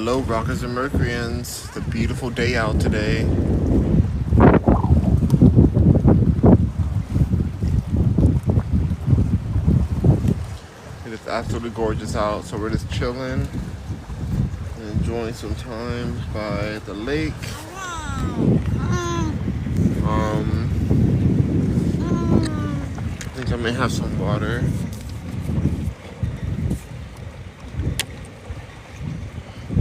Hello, Rockers and Mercuryans. It's a beautiful day out today. It is absolutely gorgeous out, so we're just chilling and enjoying some time by the lake. I think I may have some water.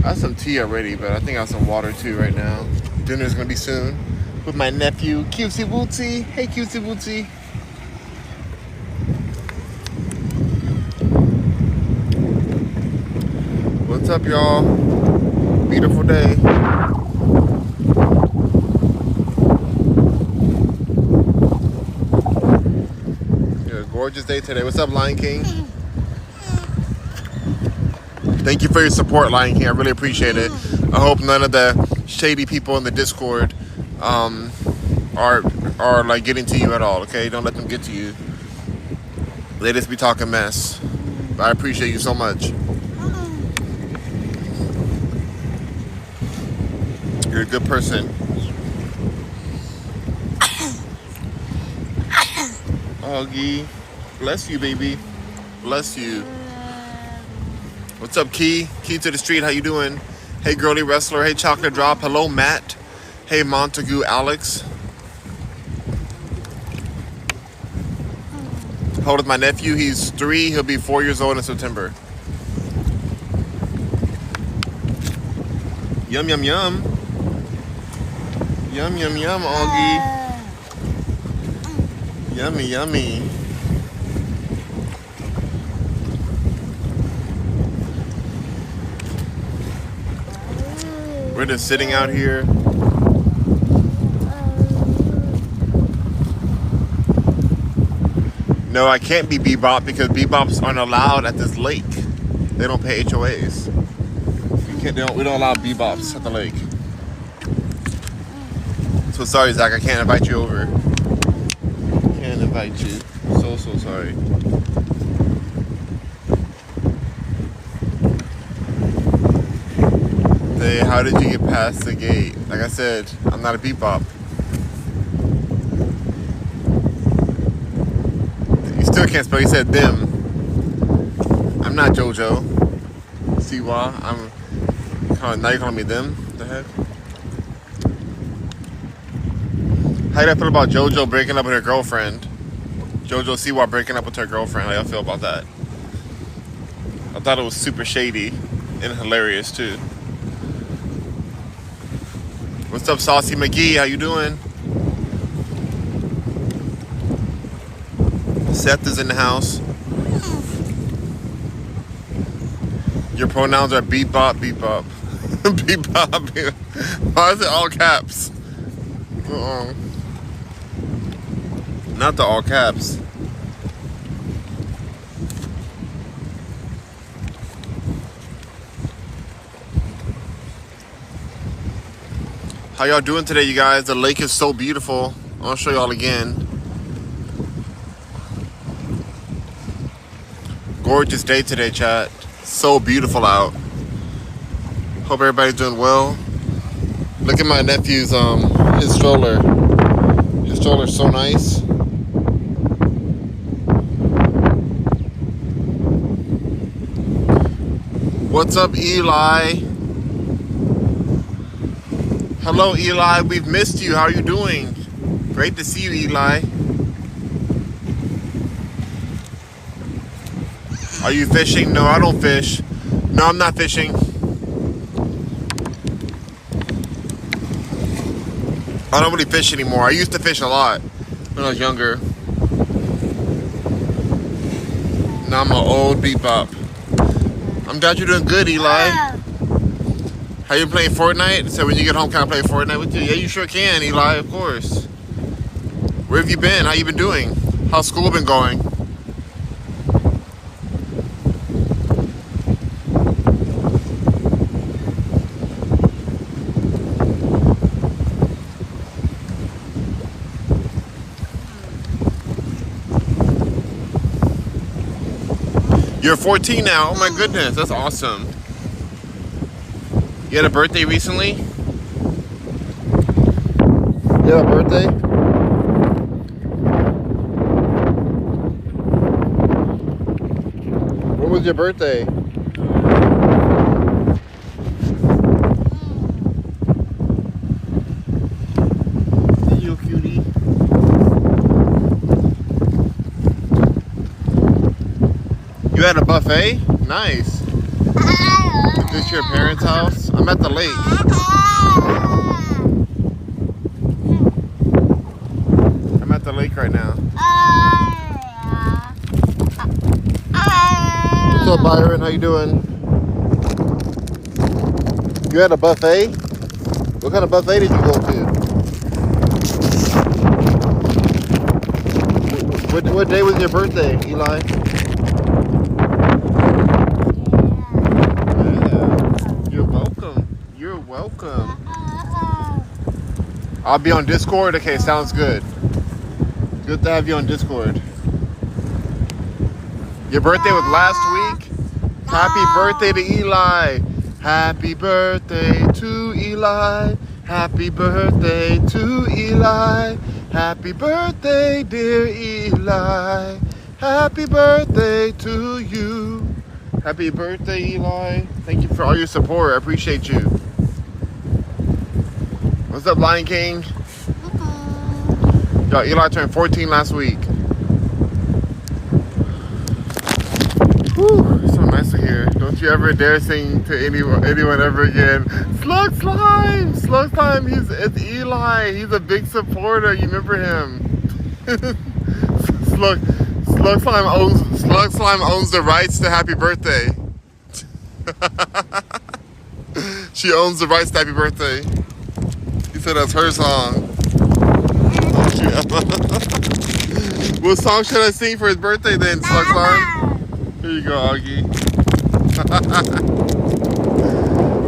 I have some tea already, but I think I have some water too right now. Dinner's gonna be soon with my nephew, Cutesy Wootsy. Hey, Cutesy Wootsy. What's up, y'all? Beautiful day. Yeah, gorgeous day today. What's up, Lion King? Thank you for your support, Lion King. I really appreciate it. I hope none of the shady people in the Discord are like getting to you at all. Okay, don't let them get to you. They just be talking mess. But I appreciate you so much. You're a good person. Augie, bless you, baby. Bless you. What's up, Key? Key to the street, how you doing? Hey, Girly Wrestler. Hey, Chocolate Drop. Hello, Matt. Hey, Montague Alex. How old is my nephew? He's 3. He'll be 4 years old in September. Yum, yum, yum. Yum, yum, yum, Augie. Yummy, yummy. We're just sitting out here. No, I can't be bebop because bebops aren't allowed at this lake. They don't pay HOAs. We don't allow bebops at the lake. So sorry, Zach. I can't invite you over. Can't invite you. So sorry. Hey, how did you get past the gate? Like I said, I'm not a bebop. You still can't spell. You said them. I'm not JoJo. See why? Now you're calling me them? What the heck? How do I feel about JoJo breaking up with her girlfriend? JoJo Siwa breaking up with her girlfriend. How y'all feel about that? I thought it was super shady and hilarious too. What's up, Saucy McGee? How you doing? Seth is in the house. Your pronouns are bebop, bebop. Bebop, bebop. Why is it all caps? Not the all caps. How y'all doing today, you guys? The lake is so beautiful. I'll show y'all again. Gorgeous day today, chat. So beautiful out. Hope everybody's doing well. Look at my nephew's his stroller. His stroller's so nice. What's up, Eli? Hello, Eli. We've missed you. How are you doing? Great to see you, Eli. Are you fishing? No, I don't fish. No, I'm not fishing. I don't really fish anymore. I used to fish a lot when I was younger. Now I'm an old bebop. I'm glad you're doing good, Eli. How you playing Fortnite? So when you get home, can I play Fortnite with you? Yeah, you sure can, Eli, of course. Where have you been? How you been doing? How's school been going? You're 14 now. Oh my goodness, that's awesome. You had a birthday recently? You had a birthday? When was your birthday? You cutie. You had a buffet? Nice. Is this your parents' house? I'm at the lake. I'm at the lake right now. What's up, Byron? How you doing? You had a buffet? What kind of buffet did you go to? What day was your birthday, Eli? Yeah. You're welcome. You're welcome. I'll be on Discord. Okay, sounds good. Good to have you on Discord. Your birthday was last week? Happy birthday to Eli. Happy birthday to Eli. Happy birthday to Eli. Happy birthday, dear Eli. Happy birthday to you. Happy birthday, Eli. Thank you for all your support. I appreciate you. What's up, Lion King? Yo, Eli turned 14 last week. Whew, it's so nice to hear. Don't you ever dare sing to anyone ever again. Slug Slime! Slug Slime, it's Eli. He's a big supporter. You remember him. Slug Slime owns the rights to Happy Birthday. She owns the rights to Happy Birthday. He said that's her song. What song should I sing for his birthday then, Slug Slime? Here you go, Augie.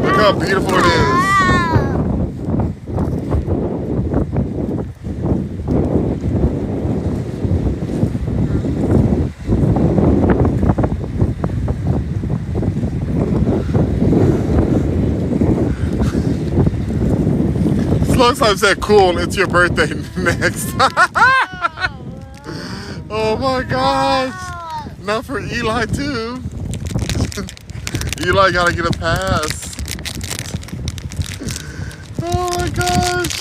Look how beautiful it is. Slug Slime said, cool, it's your birthday next. Oh my gosh. Not for Eli too. Eli gotta get a pass. Oh my gosh.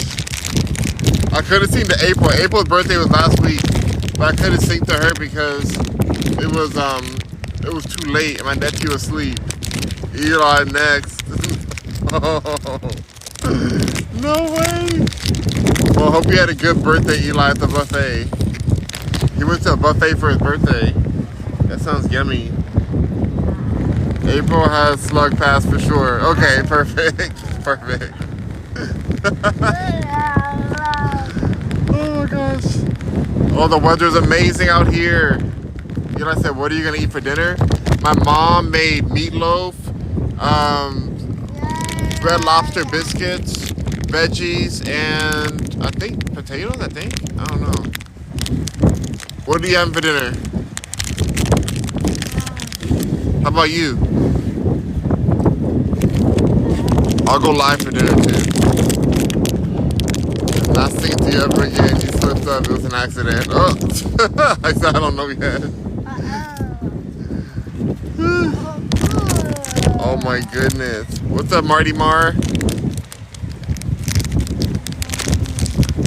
I could have seen to April. April's birthday was last week, but I couldn't sing to her because it was too late and my nephew was asleep. Eli next. Oh, no way. Well, I hope you had a good birthday, Eli, at the buffet. He went to a buffet for his birthday. That sounds yummy. April has slug pass for sure. Okay, perfect. Perfect. Oh my gosh. Oh, the weather's amazing out here. You know, I said, what are you gonna eat for dinner? My mom made meatloaf, red lobster biscuits, veggies, and I think potatoes, I don't know. What do you have for dinner? How about you? I'll go live for dinner too. Not singing to you ever again. You slipped up. It was an accident. Oh, I said I don't know yet. Oh my goodness. What's up, Marty Mar?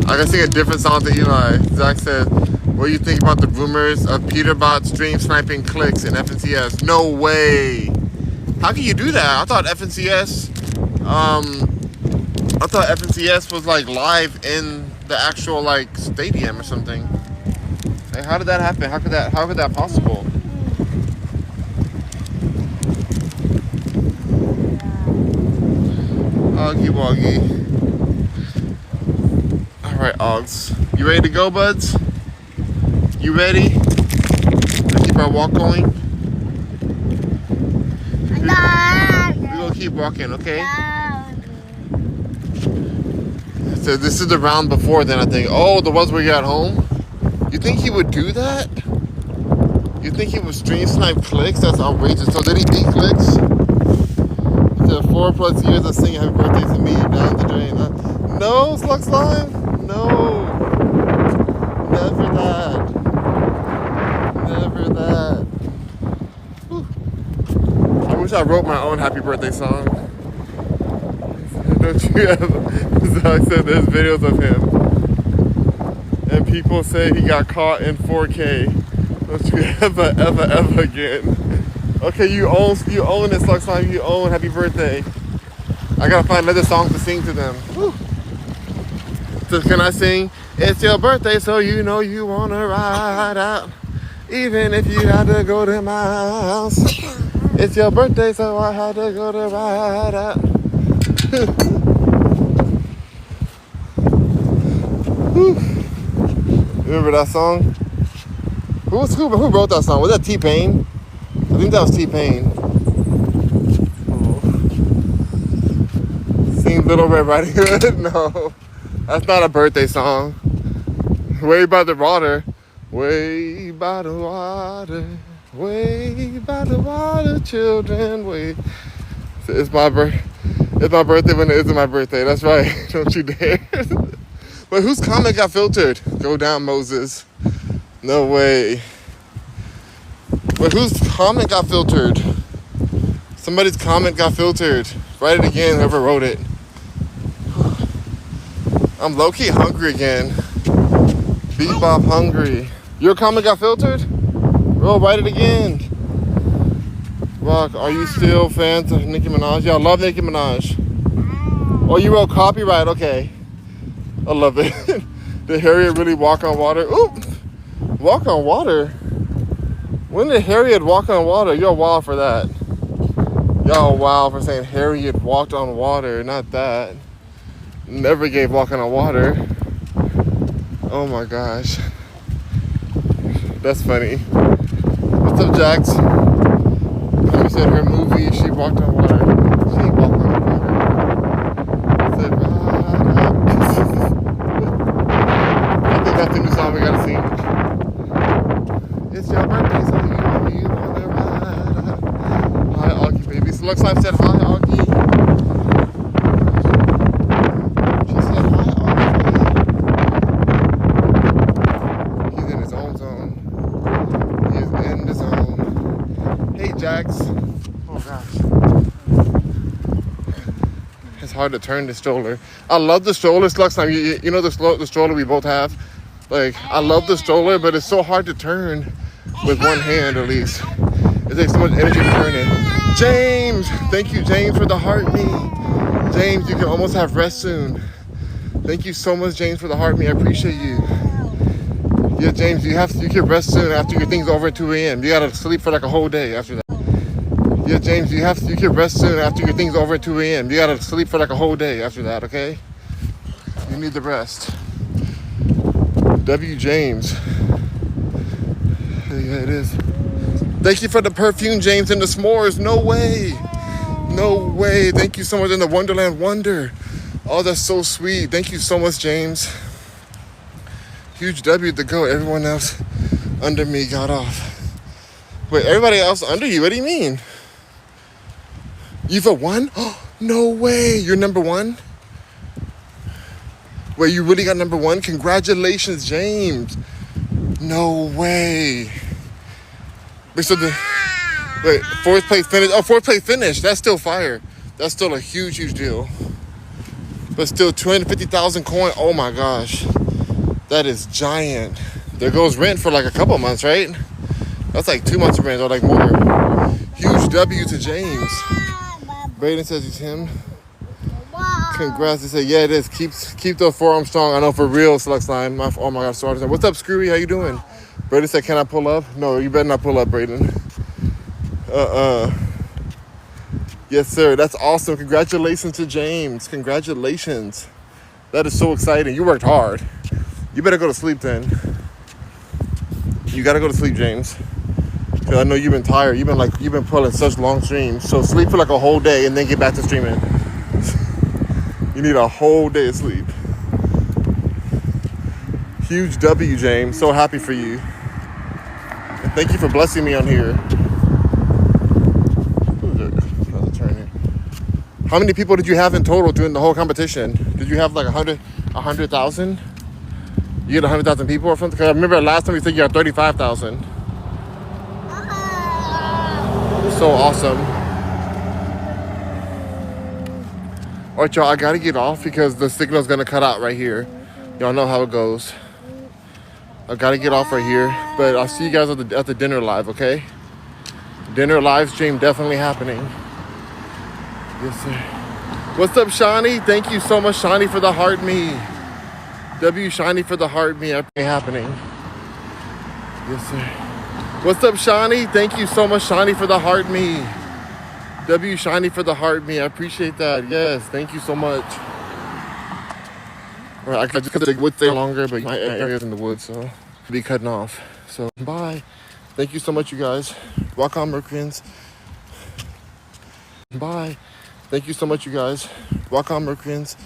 I can sing a different song to Eli. Zach said, what do you think about the rumors of Peterbot stream sniping clicks in FNCS? No way. How can you do that? I thought FNCS was like live in the actual like stadium or something. Like, how did that happen? How could that possible? Oggy woggy. Alright, Oggs. You ready to go, buds? You ready? To keep our walk going? We're gonna keep walking, okay? So this is the round before then, I think. Oh, the ones where you're at home? You think he would do that? You think he would stream snipe clicks? That's outrageous. So did he beat clicks? said 4+ years of singing happy birthday to me down the drain. No, Slug Slime. No. Never that. Never that. Whew. I wish I wrote my own happy birthday song. Don't you ever? So I said there's videos of him. And people say he got caught in 4K. Don't you ever again. Okay, you own it, Slug Slime. You own happy birthday. I gotta find another song to sing to them. Whew. So can I sing? It's your birthday, so you know you wanna ride out. Even if you had to go to my house. It's your birthday, so I had to go to ride out. Remember that song? Who wrote that song? Was that T-Pain? I think that was T-Pain. Oh. Sing Little Red Riding Hood? No, that's not a birthday song. Way by the water. Way by the water. Way by the water, children. Way. It's my birthday when it isn't my birthday. That's right. Don't you dare. But whose comment got filtered? Go down, Moses. No way. But whose comment got filtered? Somebody's comment got filtered. Write it again, whoever wrote it. I'm low-key hungry again. Bebop hungry. Your comment got filtered? Bro, write it again. Rock, are you still fans of Nicki Minaj? Yeah, I love Nicki Minaj. Oh, you wrote copyright, okay. I love it. Did Harriet really walk on water? Ooh, walk on water? When did Harriet walk on water? You're wild for that. Y'all wild for saying Harriet walked on water. Not that. Never gave walking on water. Oh my gosh. That's funny. What's up, Jax? She said her movie, she walked on water. She ain't walked on water. I said, I think that's the new song we gotta sing. It's your birthday, so you wanna ride. Hi, Augie, baby. So looks like I said hi, Augie. She said hi, Augie. He's in his own zone. He is in the zone. Hey, Jax. Oh gosh. It's hard to turn the stroller. I love the stroller. Looks like you know the stroller we both have. Like I love the stroller, but it's so hard to turn. With one hand, at least. It takes so much energy to turn it. James! Thank you, James, for the heart me. James, you can almost have rest soon. Thank you so much, James, for the heart me. I appreciate you. Yeah, James, you can rest soon after your thing's over at 2 a.m. You gotta sleep for like a whole day after that. Yeah, James, you can rest soon after your thing's over at 2 a.m. You gotta sleep for like a whole day after that, okay? You need the rest. W. James. Yeah, it is. Thank you for the perfume, James, and the s'mores. No way. No way. Thank you so much. In the Wonderland Wonder. Oh, that's so sweet. Thank you so much, James. Huge W to go. Everyone else under me got off. Wait, everybody else under you? What do you mean? You've a one? Oh, no way. You're number one? Wait, you really got number one? Congratulations, James. No way. Wait, so fourth place finish. Oh, fourth place finish. That's still fire. That's still a huge, huge deal. But still 250,000 coin. Oh my gosh. That is giant. There goes rent for like a couple months, right? That's like 2 months of rent or like more. Huge W to James. Braden says he's him. Congrats. He said, yeah, it is. Keep those forearms strong. I know for real, Select Line. Oh my gosh, sorry. What's up, Screwy? How you doing? Braden said, can I pull up? No, you better not pull up, Braden. Yes, sir. That's awesome. Congratulations to James. Congratulations. That is so exciting. You worked hard. You better go to sleep then. You gotta go to sleep, James. Cause I know you've been tired. You've been pulling such long streams. So sleep for like a whole day and then get back to streaming. You need a whole day of sleep. Huge W, James. So happy for you. And thank you for blessing me on here. I'll turn here. How many people did you have in total during the whole competition? Did you have like 100,000? You get 100,000 people or something? Cause I remember last time you said you had 35,000. So awesome. All right, y'all, I gotta get off because the signal's gonna cut out right here. Y'all know how it goes. I gotta get off right here, but I'll see you guys at the dinner live, okay? Dinner live stream definitely happening. Yes, sir. What's up, Shawnee? Thank you so much, Shawnee, for the heart me. W Shawnee for the heart me. Happening. Yes, sir. What's up, Shawnee? Thank you so much, Shawnee, for the heart me. W Shawnee for the heart me. I appreciate that. Yes, thank you so much. All right, I just because the wood stay longer, but my area's in the woods, so I'll be cutting off. So bye. Thank you so much, you guys. Rock on, Mercuryans. Bye. Thank you so much, you guys. Rock on, Mercuryans.